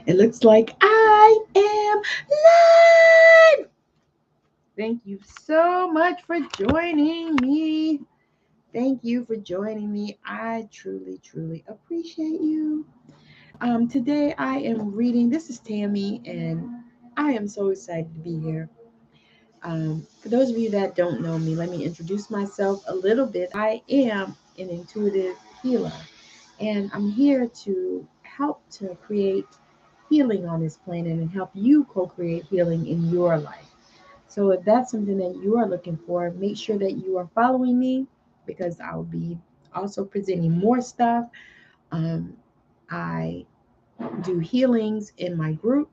It looks like I am live. Thank you so much for joining me. Thank you for joining me. I truly, truly appreciate you. Today I am reading. This is Tammy, and I am so excited to be here. For those of you that don't know me, let me introduce myself a little bit. I am an intuitive healer, and I'm here to help to create healing on this planet and help you co-create healing in your life. So if that's something that you are looking for, make sure that you are following me because I'll be also presenting more stuff. Um, I do healings in my group,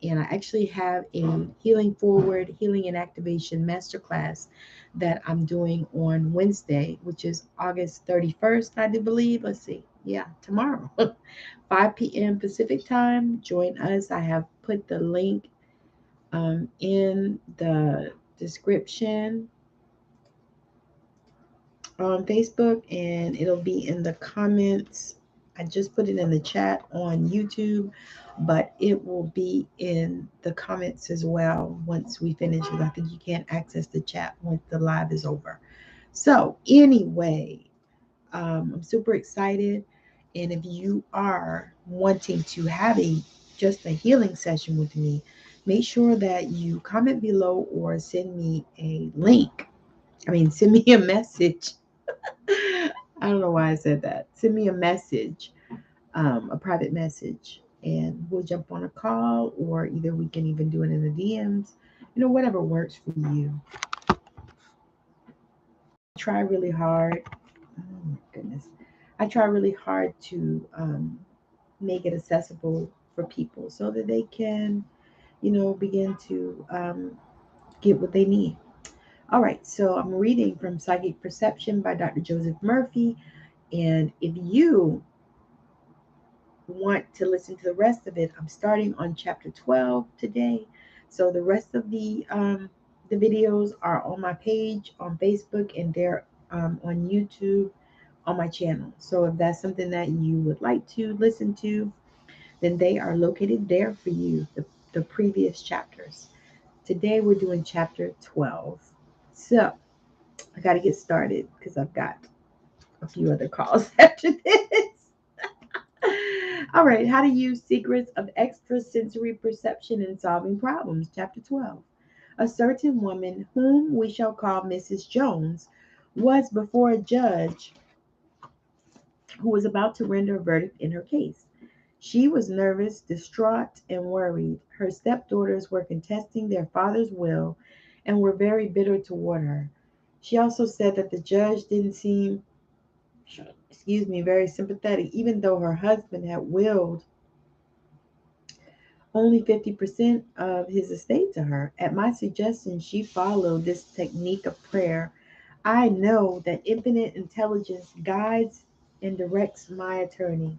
and I actually have a Healing Forward, Healing and Activation Masterclass that I'm doing on Wednesday, which is August 31st, I do believe. Let's see. Yeah, tomorrow, 5 p.m. Pacific time. Join us. I have put the link in the description on Facebook, and it'll be in the comments. I just put it in the chat on YouTube, but it will be in the comments as well once we finish because I think you can't access the chat once the live is over. So, anyway, I'm super excited. And if you are wanting to have just a healing session with me, make sure that you comment below or send me a link. Send me a message. I don't know why I said that. Send me a message, a private message, and we'll jump on a call, or either we can even do it in the DMs, whatever works for you. Try really hard. Oh my goodness. I try really hard to make it accessible for people so that they can, begin to get what they need. All right, so I'm reading from Psychic Perception by Dr. Joseph Murphy. And if you want to listen to the rest of it, I'm starting on chapter 12 today. So the rest of the videos are on my page on Facebook, and they're on YouTube on my channel. So if that's something that you would like to listen to, then they are located there for you, the previous chapters. Today we're doing chapter 12. So I got to get started because I've got a few other calls after this. All right, how to use secrets of extrasensory perception in solving problems, chapter 12. A certain woman, whom we shall call Mrs. Jones, was before a judge who was about to render a verdict in her case. She was nervous, distraught, and worried. Her stepdaughters were contesting their father's will and were very bitter toward her. She also said that the judge didn't seem, very sympathetic, even though her husband had willed only 50% of his estate to her. At my suggestion, she followed this technique of prayer. I know that infinite intelligence guides and directs my attorney.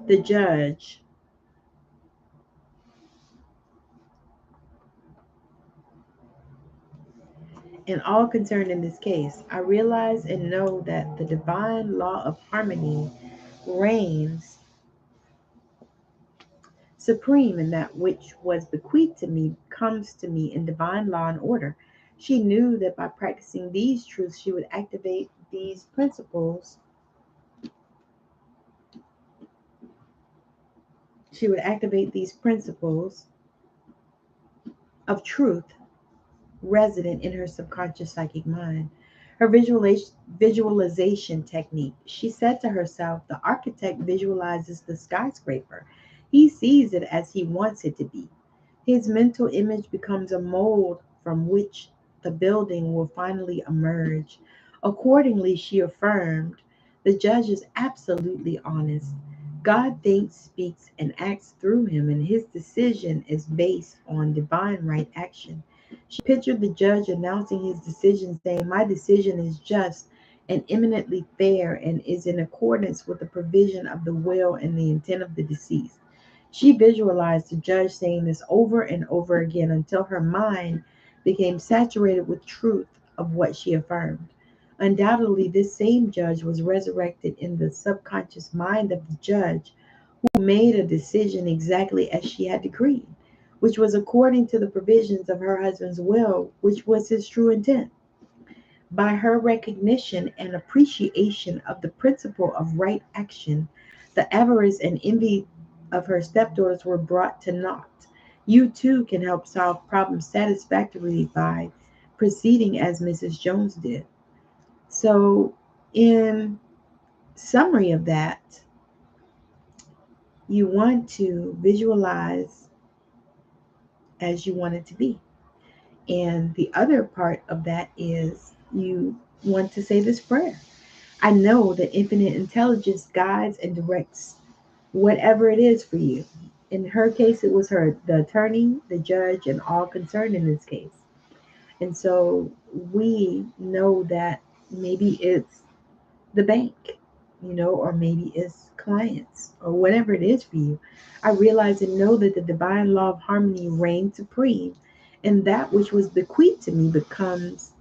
The judge, and all concerned in this case. I realize and know that the divine law of harmony reigns supreme, and that which was bequeathed to me comes to me in divine law and order. She knew that by practicing these truths, she would activate these principles. She would activate these principles of truth resident in her subconscious psychic mind. Her visualization technique. She said to herself, the architect visualizes the skyscraper. He sees it as he wants it to be. His mental image becomes a mold from which the building will finally emerge. Accordingly, she affirmed, the judge is absolutely honest. God thinks, speaks, and acts through him, and his decision is based on divine right action. She pictured the judge announcing his decision, saying, my decision is just and eminently fair and is in accordance with the provision of the will and the intent of the deceased. She visualized the judge saying this over and over again until her mind became saturated with truth of what she affirmed. Undoubtedly, this same judge was resurrected in the subconscious mind of the judge who made a decision exactly as she had decreed, which was according to the provisions of her husband's will, which was his true intent. By her recognition and appreciation of the principle of right action, the avarice and envy of her stepdaughters were brought to naught. You too can help solve problems satisfactorily by proceeding as Mrs. Jones did. So, in summary of that, you want to visualize as you want it to be. And the other part of that is you want to say this prayer. I know that infinite intelligence guides and directs whatever it is for you. In her case, it was her, the attorney, the judge, and all concerned in this case. And so we know that maybe it's the bank, or maybe it's clients or whatever it is for you. I realize and know that the divine law of harmony reigns supreme, and that which was bequeathed to me comes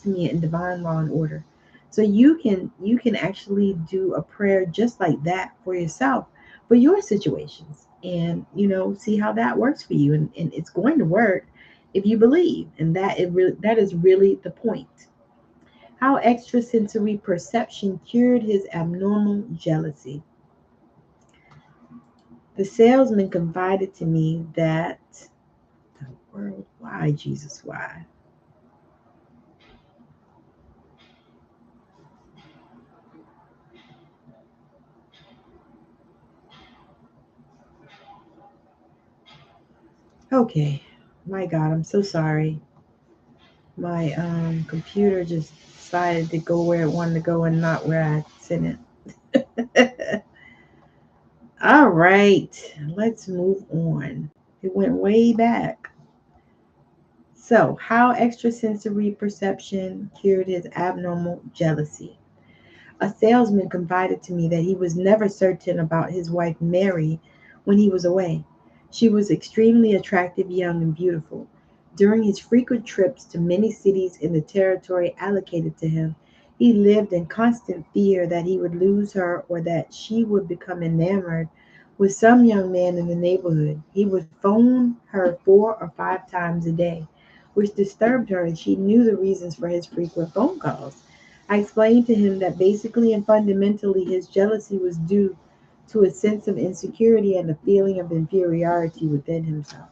to me in divine law and order. So you can actually do a prayer just like that for yourself, for your situations, and see how that works for you, and it's going to work if you believe, and that is really the point. How extrasensory perception cured his abnormal jealousy. The salesman confided to me that the world, why, Jesus, why? Okay, my God, I'm so sorry. My computer just decided to go where it wanted to go and not where I sent it. All right, let's move on. It went way back. So, how extrasensory perception cured his abnormal jealousy. A salesman confided to me that he was never certain about his wife Mary when he was away. She was extremely attractive, young, and beautiful. During his frequent trips to many cities in the territory allocated to him, he lived in constant fear that he would lose her or that she would become enamored with some young man in the neighborhood. He would phone her 4 or 5 times a day, which disturbed her, and she knew the reasons for his frequent phone calls. I explained to him that basically and fundamentally his jealousy was due to a sense of insecurity and a feeling of inferiority within himself.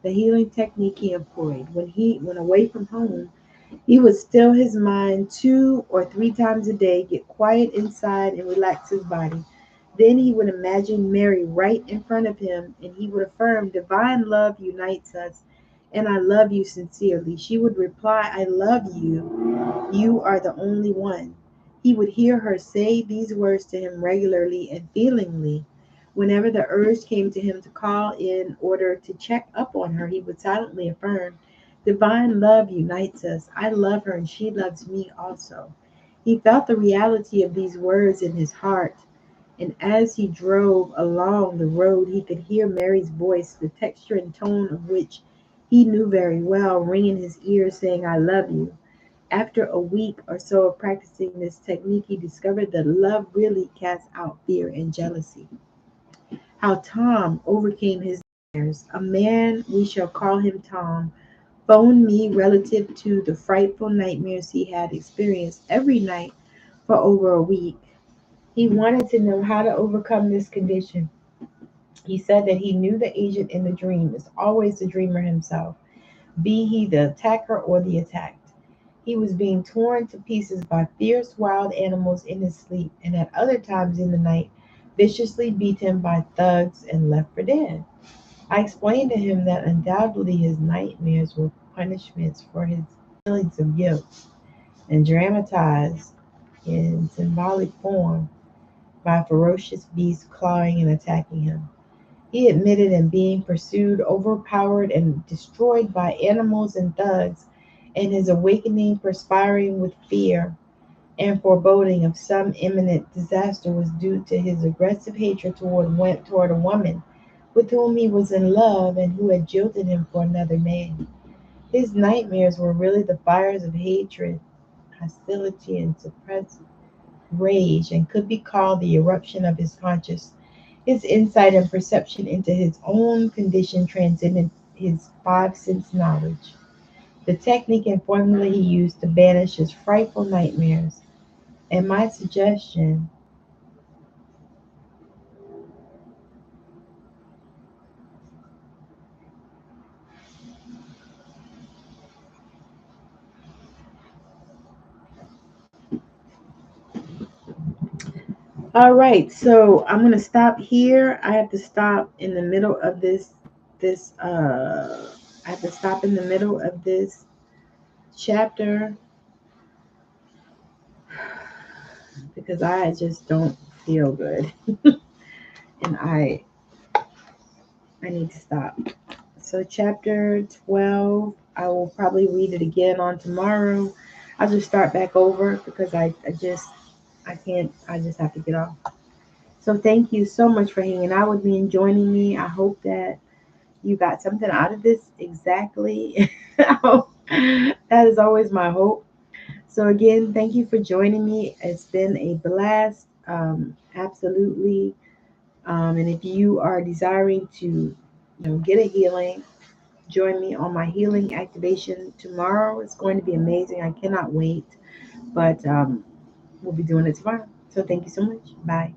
The healing technique he employed when away from home, he would still his mind 2 or 3 times a day, get quiet inside and relax his body. Then he would imagine Mary right in front of him, and he would affirm, "Divine love unites us, and I love you sincerely." She would reply, "I love you. You are the only one." He would hear her say these words to him regularly and feelingly. Whenever the urge came to him to call in order to check up on her, he would silently affirm, "Divine love unites us. I love her and she loves me also." He felt the reality of these words in his heart, and as he drove along the road, he could hear Mary's voice, the texture and tone of which he knew very well, ring in his ears saying, "I love you." After a week or so of practicing this technique, he discovered that love really casts out fear and jealousy. How Tom overcame his nightmares. A man, we shall call him Tom, phoned me relative to the frightful nightmares he had experienced every night for over a week. He wanted to know how to overcome this condition. He said that he knew the agent in the dream is always the dreamer himself, be he the attacker or the attacked. He was being torn to pieces by fierce wild animals in his sleep, and at other times in the night, viciously beaten by thugs and left for dead. I explained to him that undoubtedly his nightmares were punishments for his feelings of guilt, and dramatized in symbolic form by ferocious beasts clawing and attacking him. He admitted in being pursued, overpowered, and destroyed by animals and thugs, and his awakening, perspiring with fear and foreboding of some imminent disaster, was due to his aggressive hatred toward a woman with whom he was in love and who had jilted him for another man. His nightmares were really the fires of hatred hostility and suppressed rage, and could be called the eruption of his conscience. His insight and perception into his own condition transcended his five sense knowledge. The technique and formula he used to banish his frightful nightmares. And my suggestion, all right, so I'm gonna stop here. I have to stop in the middle of this I have to stop in the middle of this chapter because I just don't feel good. And I need to stop. So chapter 12, I will probably read it again on tomorrow. I'll just start back over because I can't, I just have to get off. So thank you so much for hanging out with me and joining me. I hope that you got something out of this exactly. That is always my hope. So again, thank you for joining me. It's been a blast. Absolutely. And if you are desiring to, get a healing, join me on my healing activation tomorrow. It's going to be amazing. I cannot wait. But we'll be doing it tomorrow. So thank you so much. Bye.